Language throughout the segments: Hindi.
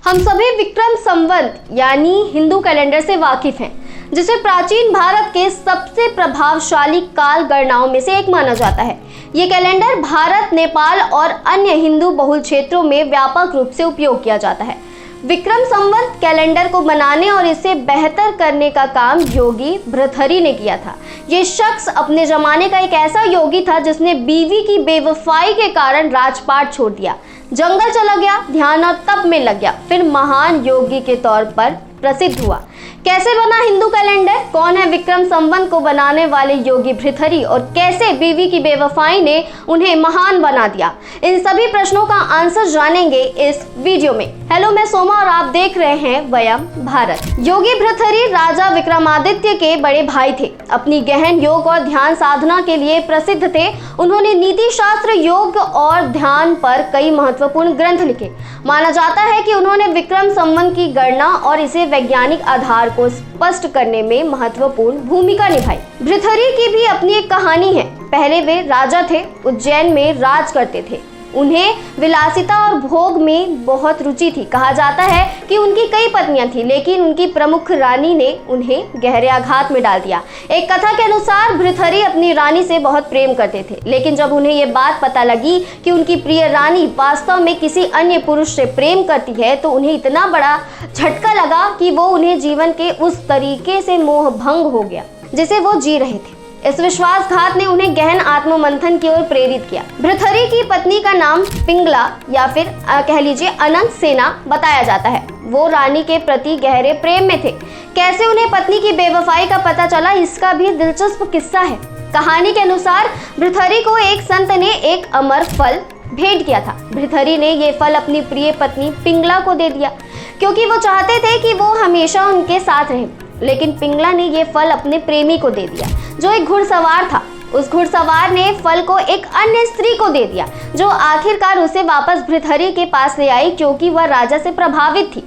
हम सभी विक्रम संवत यानी हिंदू कैलेंडर से वाकिफ हैं, जिसे प्राचीन भारत के सबसे प्रभावशाली काल गणनाओं में से एक माना जाता है। ये कैलेंडर भारत, नेपाल और अन्य हिंदू बहुल क्षेत्रों में व्यापक रूप से उपयोग किया जाता है। विक्रम संवत कैलेंडर को बनाने और इसे बेहतर करने का काम योगी भृथहरि ने किया था। ये शख्स अपने जमाने का एक ऐसा योगी था जिसने बीवी की बेवफाई के कारण राजपाट छोड़ दिया, जंगल चला गया, ध्यान और तप में लग गया, फिर महान योगी के तौर पर प्रसिद्ध हुआ। कैसे बना हिंदू कैलेंडर? कौन है विक्रम संवत को बनाने वाले योगी भृथहरि और कैसे बीवी की बेवफाई ने उन्हें महान बना दिया? इन सभी प्रश्नों का आंसर जानेंगे इस वीडियो में। हेलो, मैं सोमा और आप देख रहे हैं वयम भारत। योगी भृथहरि राजा विक्रमादित्य के बड़े भाई थे। अपनी गहन योग और ध्यान साधना के लिए प्रसिद्ध थे। उन्होंने नीति शास्त्र, योग और ध्यान पर कई महत्वपूर्ण ग्रंथ लिखे। माना जाता है कि उन्होंने विक्रम संवत की गणना और इसे वैज्ञानिक आधार को स्पष्ट करने में महत्वपूर्ण भूमिका निभाई। भृथहरि की भी अपनी एक कहानी है। पहले वे राजा थे, उज्जैन में राज करते थे। उन्हें विलासिता और भोग में बहुत रुचि थी। कहा जाता है कि उनकी कई पत्नियां थीं, लेकिन उनकी प्रमुख रानी ने उन्हें गहरे आघात में डाल दिया। एक कथा के अनुसार भृथहरि अपनी रानी से बहुत प्रेम करते थे, लेकिन जब उन्हें ये बात पता लगी कि उनकी प्रिय रानी वास्तव में किसी अन्य पुरुष से प्रेम करती है, तो उन्हें इतना बड़ा झटका लगा कि वो उन्हें जीवन के उस तरीके से मोह भंग हो गया जिसे वो जी रहे थे। इस विश्वासघात ने उन्हें गहन आत्ममंथन की ओर प्रेरित किया। भृथहरि की पत्नी का नाम पिंगला या फिर कह लीजिए अनंत सेना बताया जाता है। वो रानी के प्रति गहरे प्रेम में थे। कैसे उन्हें पत्नी की बेवफाई का पता चला, इसका भी दिलचस्प किस्सा है। कहानी के अनुसार भृथहरि को एक संत ने एक अमर फल भेंट किया था। भृथहरि ने ये फल अपनी प्रिय पत्नी पिंगला को दे दिया, क्योंकि वो चाहते थे कि वो हमेशा उनके साथ रहे। लेकिन पिंगला ने ये फल अपने प्रेमी को दे दिया, जो एक घुड़सवार था। उस घुड़सवार ने फल को एक अन्य स्त्री को दे दिया, जो आखिरकार उसे वापस भृथहरि के पास ले आई, क्योंकि वह राजा से प्रभावित थी।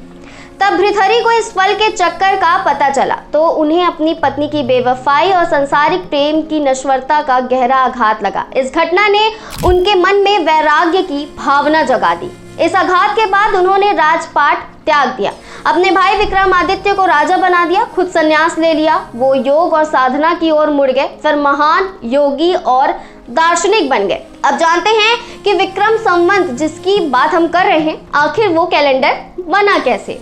तब भृथहरि को इस फल के चक्कर का पता चला, तो उन्हें अपनी पत्नी की बेवफाई और सांसारिक प्रेम की नश्वरता का गहरा आघात लगा। इस घटना ने उनके मन में वैराग्य की भावना जगा दी। इस आघात के बाद उन्होंने राजपाट त्याग दिया, अपने भाई विक्रमादित्य को राजा बना दिया, खुद संन्यास ले लिया। वो योग और साधना की ओर मुड़ गए, फिर महान योगी और दार्शनिक बन गए। अब जानते हैं कि विक्रम संवत जिसकी बात हम कर रहे हैं, आखिर वो कैलेंडर बना कैसे।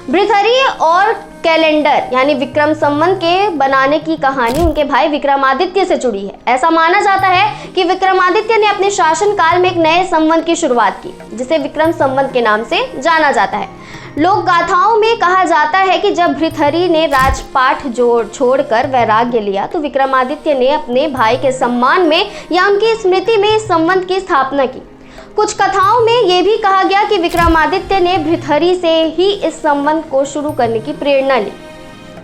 भृथहरि और कैलेंडर यानी विक्रम संवत के बनाने की कहानी उनके भाई विक्रमादित्य से जुड़ी है। ऐसा माना जाता है कि विक्रमादित्य ने अपने शासन काल में एक नए संवत की शुरुआत की, जिसे विक्रम संवत के नाम से जाना जाता है। लोक गाथाओं में कहा जाता है कि जब भृथहरि ने राजपाट छोड़कर वैराग्य लिया, तो विक्रमादित्य ने अपने भाई के सम्मान में या उनकी स्मृति में इस संवत की स्थापना की। कुछ कथाओं में यह भी कहा गया कि विक्रमादित्य ने भृथहरि से ही इस संवत को शुरू करने की प्रेरणा ली।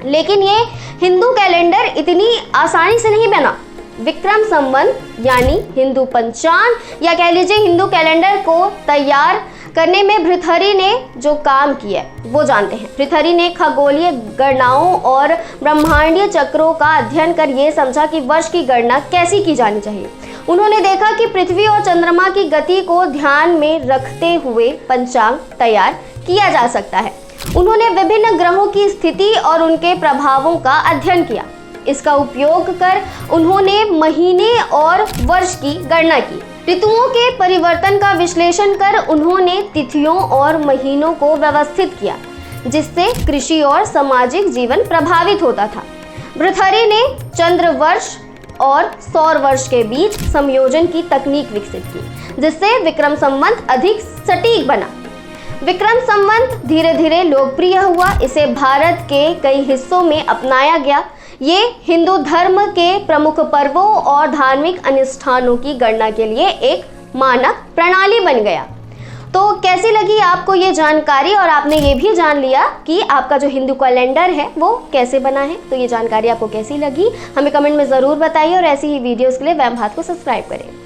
लेकिन ये हिंदू कैलेंडर इतनी आसानी से नहीं बना। विक्रम संवत यानी हिंदू पंचांग या कह लीजिए हिंदू कैलेंडर को तैयार करने में भृथहरि ने जो काम किया वो जानते हैं। भृथहरि ने खगोलीय गणनाओं और ब्रह्मांडीय चक्रों का अध्ययन कर ये समझा कि वर्ष की गणना कैसी की जानी चाहिए। उन्होंने देखा कि पृथ्वी और चंद्रमा की गति को ध्यान में रखते हुए पंचांग तैयार किया जा सकता है। उन्होंने विभिन्न ग्रहों की स्थिति और उनके प्रभावों का अध्ययन किया। इसका उपयोग कर उन्होंने महीने और वर्ष की गणना की। ऋतुओं के परिवर्तन का विश्लेषण कर उन्होंने तिथियों और महीनों को व्यवस्थित किया, जिससे कृषि और सामाजिक जीवन प्रभावित होता था। भृथहरि ने चंद्र वर्ष और सौर वर्ष के बीच संयोजन की तकनीक विकसित की, जिससे विक्रम संवत अधिक सटीक बना। विक्रम संवत धीरे धीरे लोकप्रिय हुआ। इसे भारत के कई हिस्सों में अपनाया गया। ये हिंदू धर्म के प्रमुख पर्वों और धार्मिक अनुष्ठानों की गणना के लिए एक मानक प्रणाली बन गया। तो कैसी लगी आपको ये जानकारी, और आपने ये भी जान लिया कि आपका जो हिंदू कैलेंडर है वो कैसे बना है। तो ये जानकारी आपको कैसी लगी हमें कमेंट में ज़रूर बताइए, और ऐसी ही वीडियोस के लिए वयम भारत को सब्सक्राइब करें।